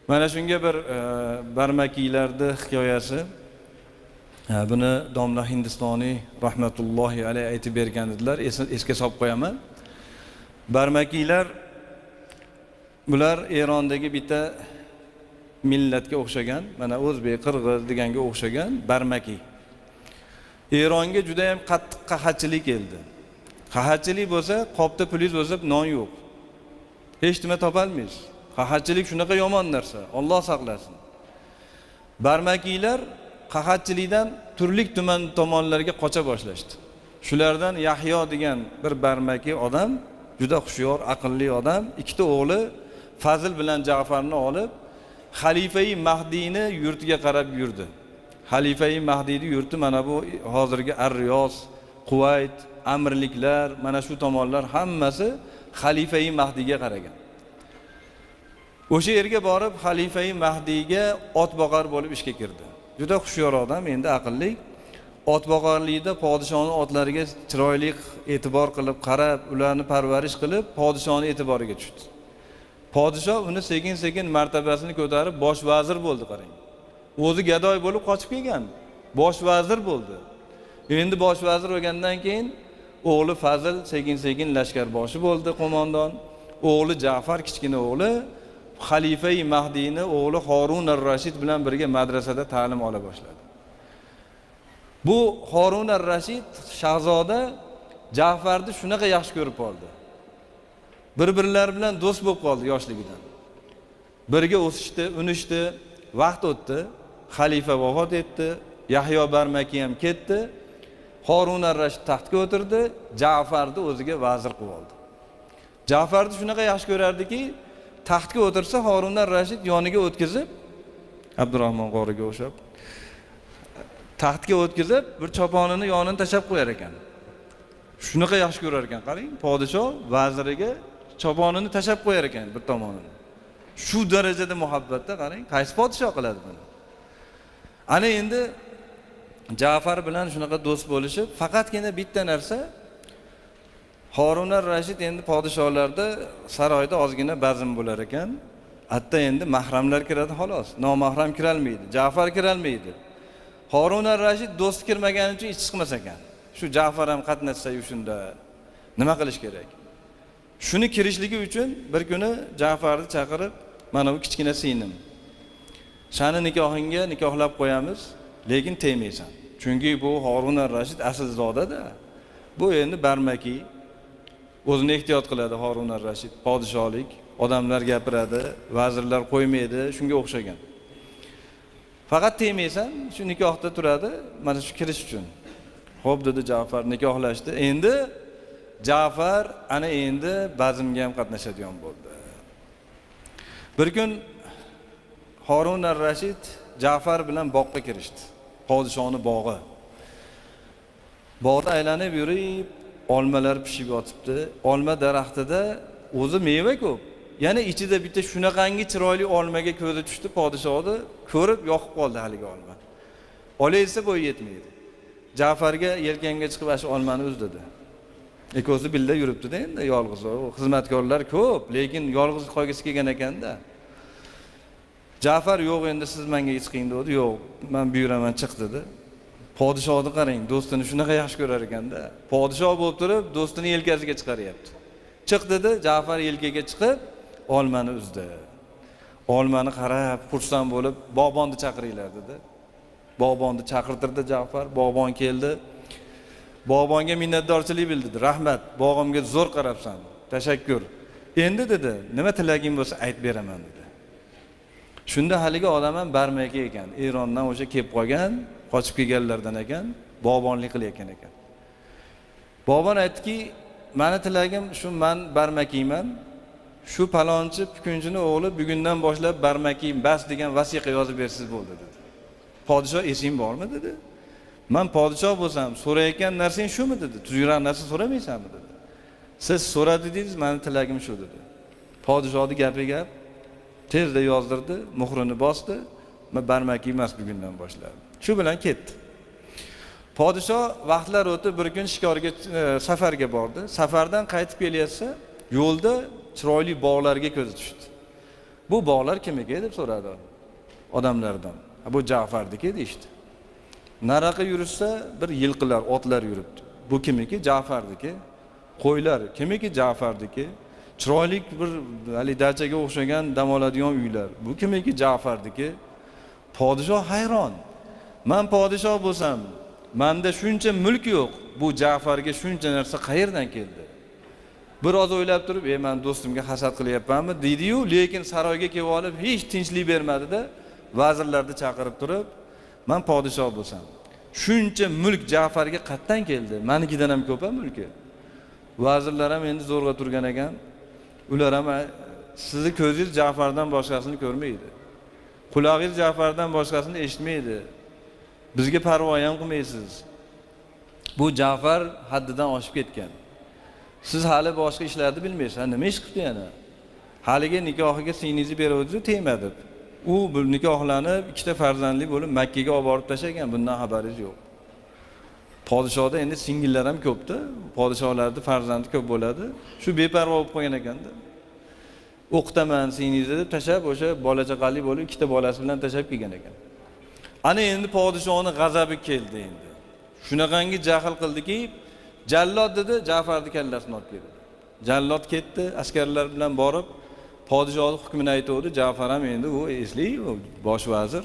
Mana shunga bir barmakiylarning hikoyasi. Buni domla Hindistoniy rahmatullohi alayhi aytib bergan edilar. Esga solib qo'yaman. Barmakiylar bular Erondagi bitta millatga o'xshagan, mana o'zbek, qirg'iz deganga o'xshagan barmakiy. Eronga juda ham qattiq qahatchilik keldi. Qahatchilik bo'lsa, qopda pulingiz bo'lsa, non yo'q. Hech nima topolmaysiz. Qahatchilik shunaqa yomon narsa. Alloh saqlasin. Barmakiylar qahatchilikdan turli-tuman tomonlarga qocha boshlashdi. Shulardan Yahyo degan bir barmakiy odam, juda xushyor, aqlli odam, ikkita o'g'li Fazil bilan Ja'farni olib, Xalifai Mahdiyni yurtiga qarab yurdi. Xalifai Mahdiyni yurti mana bu hozirgi Ar-Riyos, Quvayt, amirliklar, mana shu tomonlar hammasi Xalifai Mahdiyga qaragan. O'sha yerga borib Xalifai Mahdiyga ot boqar bo'lib ishga kirdi. Juda xushyor odam, endi aqlli. Ot boqarlikda podshoning otlariga chiroyli e'tibor qilib, qarab, ularni parvarish qilib, podshoning e'tiboriga tushdi. Podsho uni sekin-sekin martabasini ko'tarib bosh vazir bo'ldi, qarang. O'zi gadoy bo'lib qochib kelgan, bosh vazir bo'ldi. Endi bosh vazir bo'lgandan keyin o'g'li Fazil sekin-sekin lashkarboshi bo'ldi, qo'mondon. O'g'li Ja'far, kichkina o'g'li Xalifai Mahdiyni o'g'li Harun ar-Rashid bilan birga madrasada ta'lim ola boshladi. Bu Harun ar-Rashid shahzoda Ja'farni shunaqa yaxshi ko'rib qoldi. Bir-birlari bilan do'st bo'lib qoldi yoshligidan. Birga o'sishdi, unishdi, vaqt o'tdi. Xalifa vafot etdi, Yahyo barmaki ham ketdi. Harun ar-Rashid taxtga o'tirdi, Ja'farni o'ziga vazir qilib oldi. Ja'farni shunaqa yaxshi ko'rardiki, taxtga o'tirsa Harun ar-Rashid yoniga o'tkazib, Abdurrahmon qoriga o'xshab, taxtga o'tkazib, bir choponini yonini tashab qo'yar ekan. Shunaqa yaxshi ko'rar ekan, qarang, podshoh vaziriga choponini tashab qo'yar ekan bir tomonini. Shu darajada muhabbatda, qarang, qaysi podshoh qiladi buni? Ana endi Ja'far bilan shunaqa do'st bo'lishib, faqatgina bitta narsa, Harun ar-Rashid endi podshohlarda saroyda ozgina bazm bo'lar ekan. Hatto endi mahramlar kiradi xolos, nomahram kira olmaydi, Ja'far kira olmaydi. Harun ar-Rashid do'st kirmagani uchun ish chiqmas ekan. Shu Ja'far ham qatnashsa-yu shunda nima qilish kerak? Shuni kirishligi uchun bir kuni Ja'farni chaqirib, mana bu kichkina singlim. Shani nikohingga nikohlab qo'yamiz, lekin tegmaysan. Chunki bu Harun ar-Rashid aslzoda-da. Bu endi barmaki. O'zini ehtiyot qiladi Harun ar-Rashid, podshohlik, odamlar gapiradi, vazirlar qo'ymaydi, shunga o'xshagan. Faqat tegmaysan, shu nikohda turadi, mana shu kirish uchun. Xo'p dedi Ja'far, nikohlashdi. Endi Ja'far ana endi bazmga ham qatnashadigan bo'ldi. Bir kun Harun ar-Rashid Ja'far bilan boqqa kirishdi. Podshohning bog'i. Bog'da aylanib yurib, olmalar pishib yotibdi. Olma daraxtida o'zi meva ko'p. Yana ichida bitta shunaqangi chiroyli olmaga ko'zi tushdi, podshohni ko'rib yoqib qoldi haligi olma. Olaysa bo'yi yetmaydi. Ja'farga yelkanga chiqib shu olmani uz dedi. Ikkosi birga yuribdi-da endi yolg'iz. Xizmatkorlar ko'p, lekin yolg'iz qolgisi kelgan ekanda. Ja'far yo'q, endi siz menga chiqing dedi. Yo'q, men buyuraman, chiq dedi. Podshohni qarang, do'stini shunaqa yaxshi ko'rar ekanda. Podshoh bo'lib turib, do'stini yelkasiga chiqaryapti. Chiq dedi, Ja'far yelkaga chiqib, olmani uzdi. Olmani qarab, xursand bo'lib, bog'bonni chaqiringlar dedi. Bog'bonni chaqirtirdi Ja'far, bog'bon keldi. Bog'bonga minnatdorchilik bildirdi. Rahmat, bog'imga zo'r qarabsan. Tashakkur. Endi dedi, nima tilaging bo'lsa aytib beraman dedi. Shunda haligi odam ham barmaki ekan. Erondan o'sha kelib qolgan, qochib kelganlardan ekan, bog'bonlik qilayotgan ekan. Bog'bon aytdiki, meni tilagim shu, men barmakiyman. Shu palonchi pukunchini o'g'li bugundan boshlab barmakiyim, bas degan vasiqa yozib bersiz bo'ldi dedi. Podshoh esing bormi dedi. Men podshoh bo'lsam, so'rayotgan narsang shumi dedi. Tuzukroq narsa so'ramaysanmi dedi. Siz so'radingiz, meni tilagim shu dedi. Podshohning gapi gap. Tezda yozdirdi, muhrini bosdi. Men barmaki emas bugundan boshlab. Shu bilan ketdi. Podshoh vaqtlar o'tib bir kun shikorga, safarga bordi. Safardan qaytib kelyapsa, yo'lda chiroyli bog'larga ko'zi tushdi. Bu bog'lar kimniki deb so'radi odamlardan. Bu Ja'farniki deyishdi. Nariyoqqa yurishsa bir yilqilar, otlar yuribdi. Bu kimniki? Ja'farniki. Qo'ylar kimniki? Ja'farniki. Chiroyli bir hali dachaga o'xshagan dam oladigan uylar. Bu kimniki? Ja'farniki. Podshoh hayron. Men podshoh bo'lsam, menda shuncha mulk yo'q. Bu Ja'farga shuncha narsa qayerdan keldi? Biroz o'ylab turib, men do'stimga hasad qilyapmanmi deydi-yu, lekin saroyga kelib olib hech tinchlik bermadi-da, vazirlarni chaqirib turib, men podshoh bo'lsam, shuncha mulk Ja'farga qayerdan keldi? Menikidan ham ko'p mulki. Vazirlar ham endi zo'rg'a turgan ekan. Ular ham sizni ko'zingiz Ja'fardan boshqasini ko'rmaydi. Qulog'ingiz Ja'fardan boshqasini eshitmaydi. Bizga parvo ham qilmaysiz. Bu Ja'far haddidan oshib ketgan. Siz hali boshqa ishlarni bilmaysiz. Nima ish qildi yana? Haliga nikohiga singlingizni beruvdi, tegmadi. U bu nikohlanib, ikkita farzandli bo'lib Makkaga olib borib tashlagan. Bundan xabaringiz yo'q. Podshohda endi singillar ham ko'pda. Podshohlarda farzandi ko'p bo'ladi. Shu beparvo bo'lib qolgan ekanda. O'qitaman singlingizni deb tashlab, o'sha bola-chaqali bo'lib ikkita bolasi bilan tashlab kelgan ekan. Ana endi podshohning g'azabi keldi endi. Shunaqangi jahl qildiki, Jallod dedi, Ja'farning kallasini olib keldi. Jallod ketdi, askarlar bilan borib, podshohning hukmini aytdi. Ja'far ham endi u esli, bosh vazir.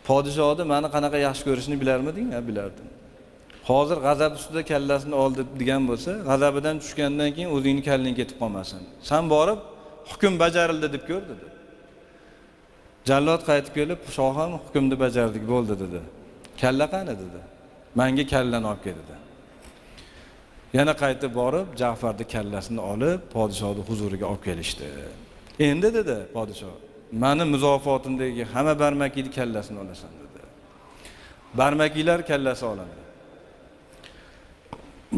Podshohni meni qanaqa yaxshi ko'rishini bilarmiding? Ha, bilardim. Hozir g'azab ustida kallasini oldi degan bo'lsa, g'azabidan tushgandan keyin o'zingning kallang ketib qolmasin. Sen borib hukm bajarildi deb ko'r dedi. Jallod qaytib kelib, shohim hukmni bajardik, bo'ldi dedi. Kalla qani dedi. Menga kallani olib kel dedi. Yana qaytib borib, Ja'farning kallasini olib, podshohning huzuriga olib kelishdi. Endi dedi podshoh, meni muzofotimdagi hamma barmakiyning kallasini olasan dedi. Barmakiylar kallasi olindi.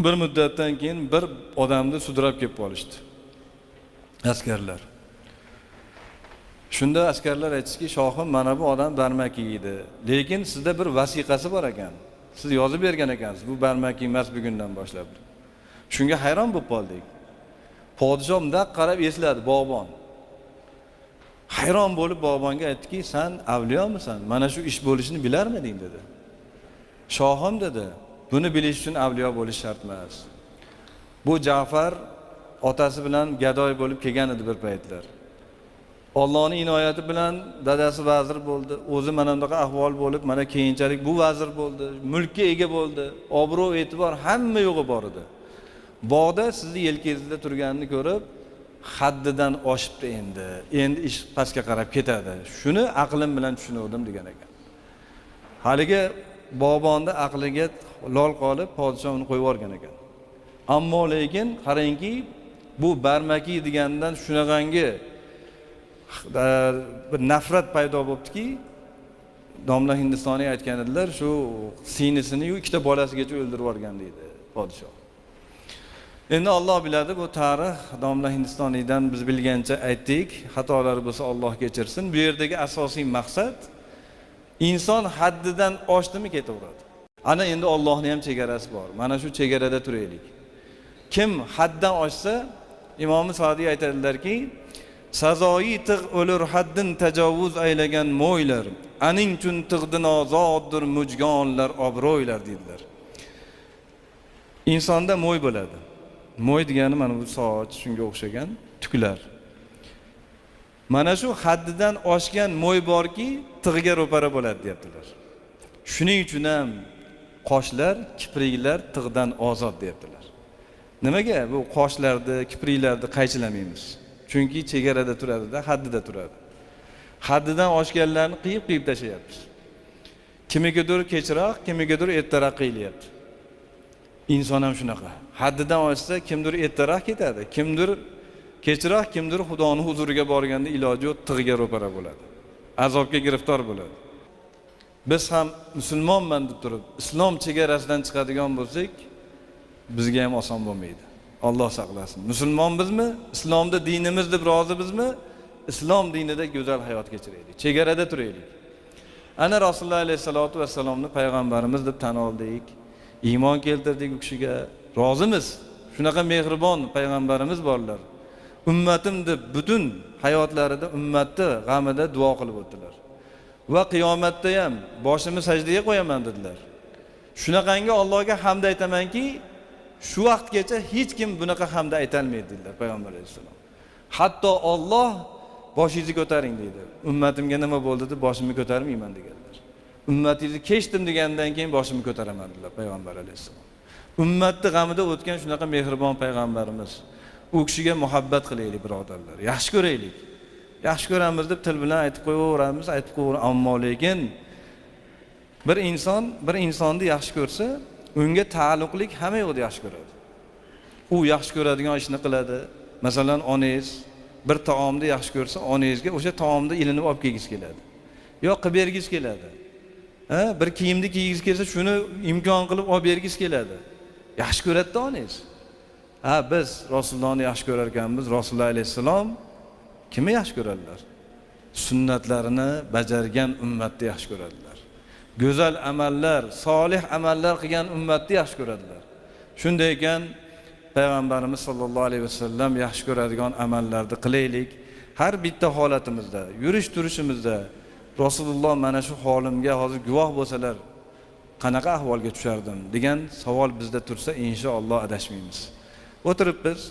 Bir muddatdan keyin bir odamni sudrab kelib qolishdi. Askarlar. Shunda askarlar aytishdiki, shohim, mana bu odam barmakiy edi. Lekin sizda bir vasiqasi bor ekan. Siz yozib bergan ekansiz, bu barmakiy emas bugundan boshlab. Shunga hayron bo'lib qoldik. Podshoh bunday qarab esladi bog'bon. Hayron bo'lib bog'bonga aytdiki, "Sen avliyomisan? Mana shu ish bo'lishini bilarmiding?" dedi. "Shohim" dedi, "buni bilish uchun avliyo bo'lish shart emas. Bu Ja'far otasi bilan gadoy bo'lib kelgan edi bir paytlar. Allohning inoyati bilan dadasi vazir bo'ldi. O'zi mana bunday ahvol bo'lib, mana keyinchalik bu vazir bo'ldi, mulkka ega bo'ldi, obro' e'tibor hamma yo'g'i bor edi. Bog'da sizni yelkangizda turganini ko'rib, haddidan oshibdi endi. Endi ish pastga qarab ketadi. Shuni aqlim bilan tushundim" degan ekan. Haliga bog'bonda aqliga lol qolib, podshoh uni qo'yib yuborgan ekan. Ammo lekin qarangki, bu barmaki degandan shunaqangi bir nafrat paydo bo'libdiki, domla Hindistoniy aytgan edilar, shu singlisini yu ikkita bolasigacha o'ldirib yuborgan deydi podshoh. Endi Alloh biladi, bu tarix domla Hindistoniydan biz bilgancha aytdik, xatolar bo'lsa Alloh kechirsin. Bu yerdagi asosiy maqsad inson haddidan oshdimi ketaveradi. Ana endi Allohning ham chegarasi bor. Mana shu chegarada turaylik. Kim haddan oshsa, Imom Sodiy aytadilarki, sazoyi tig' o'lur haddin tajovuz aylagan mo'ylar, aning chun tig'din ozoddir mujgonlar obro'ylar dedilar. Insonda mo'y bo'ladi. Mo'y degani mana bu soch, shunga o'xshagan tuklar. Mana shu haddidan oshgan mo'y borki, tig'ga ro'para bo'ladi deyaptilar. Shuning uchun ham qoshlar, kipriklar tig'dan ozod deyaptilar. Nimaga bu qoshlarni, kipriklarni qaychilamaymiz? Chunki chegarada turadi-da, haddida turadi. Haddidan oshganlarni qiyib-qiyib tashlayapmiz. Kimigadir kechroq, kimigadir ertaroq qiyilyapti. Inson ham shunaqa. Haddidan oshsa, kimdir ertaroq ketadi, kimdir kechroq, kimdir Xudoning huzuriga borganda iloji yo'q, tig'iga ro'para bo'ladi. Azobga giriftor bo'ladi. Biz ham musulmonman deb turib, islom chegarasidan chiqadigan bo'lsak, bizga ham oson bo'lmaydi. Alloh saqlasin. Musulmon bizmi? Islomda dinimiz deb rozimizmi? Islom dinida go'zal hayot kechiraylik. Chegarada turaylik. Ana Rasululloh alayhisolatu vasallamni payg'ambarimiz deb tan oldik. Iymon keltirdik u kishiga. Rozimiz. Shunaqa mehribon payg'ambarimiz borlar. ummatim deb butun hayotlarida ummatni g'amida duo qilib o'tdilar. Va qiyomatda ham boshimni sajdaga qo'yaman dedilar. Shunaqangi Allohga hamd aytamanki, shu vaqtgacha hech kim bunaqa hamd aytolmaydi dedilar payg'ambar alayhisalom. Hatto Alloh boshingizni ko'taring dedi. Ummatimga nima bo'ldi deb boshimni ko'tarmayman deganlar. Ummatingizni kechdim degandan keyin boshimni ko'taraman dedilar payg'ambar alayhisalom. Ummatni g'amida o'tgan shunaqa mehribon payg'ambarimiz. U kishiga muhabbat qilaylik birodarlar. Yaxshi ko'raylik. Yaxshi ko'ramiz deb til bilan aytib qo'yaveramiz, ammo lekin bir insonni yaxshi ko'rsa, unga taalluqlik hamma yo'qda yaxshi ko'radi. U yaxshi ko'radigan ishni qiladi. Masalan, onangiz bir taomni yaxshi ko'rsa, onangizga o'sha taomni ilinib olib kelgisi keladi. Yo qilib bergisi keladi. Bir kiyimni kiygisi kelsa, shuni imkon qilib olib bergisi keladi. Yaxshi ko'radi-da onangiz. Biz Rasulullohni yaxshi ko'rar ekanmiz. Rasululloh alayhisalom kimni yaxshi ko'radilar? Sunnatlarini bajargan ummatni yaxshi ko'radilar. Go'zal amallar, solih amallar qilgan ummatni yaxshi ko'radilar. Shunday ekan, payg'ambarimiz sollallohu alayhi vasallam yaxshi ko'radigan amallarni qilaylik. Har bitta holatimizda, yurish-turishimizda Rasululloh mana shu holimga hozir guvoh bo'lsalar, qanaqa ahvolga tushardim degan savol bizda tursa, inshaalloh adashmaymiz. O'tiribmiz,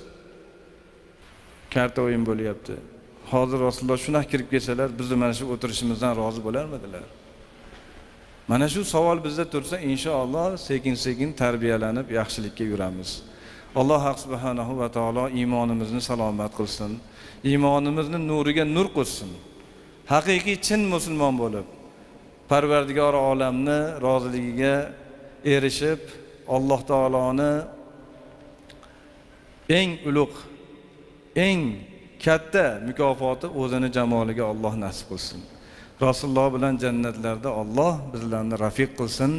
karta o'yin bo'lyapti. Hozir Rasululloh shunday kirib kelsalar, bizni mana shu o'tirishimizdan rozi bo'larmidilar? Mana shu savol bizda tursa, inshaalloh sekin-sekin tarbiyalanib yaxshilikka yuramiz. Alloh subhanahu va taolo iymonimizni salomat qilsin. Iymonimizni nuriga nur qo'shsin. Haqiqiy chin musulmon bo'lib, Parvardigor olamni roziligiga erishib, Alloh taoloni eng ulug', eng katta mukofoti o'zini jamoliga Alloh nasib qilsin. Rasululloh bilan jannatlarda Alloh bizlarni rafiq qilsin.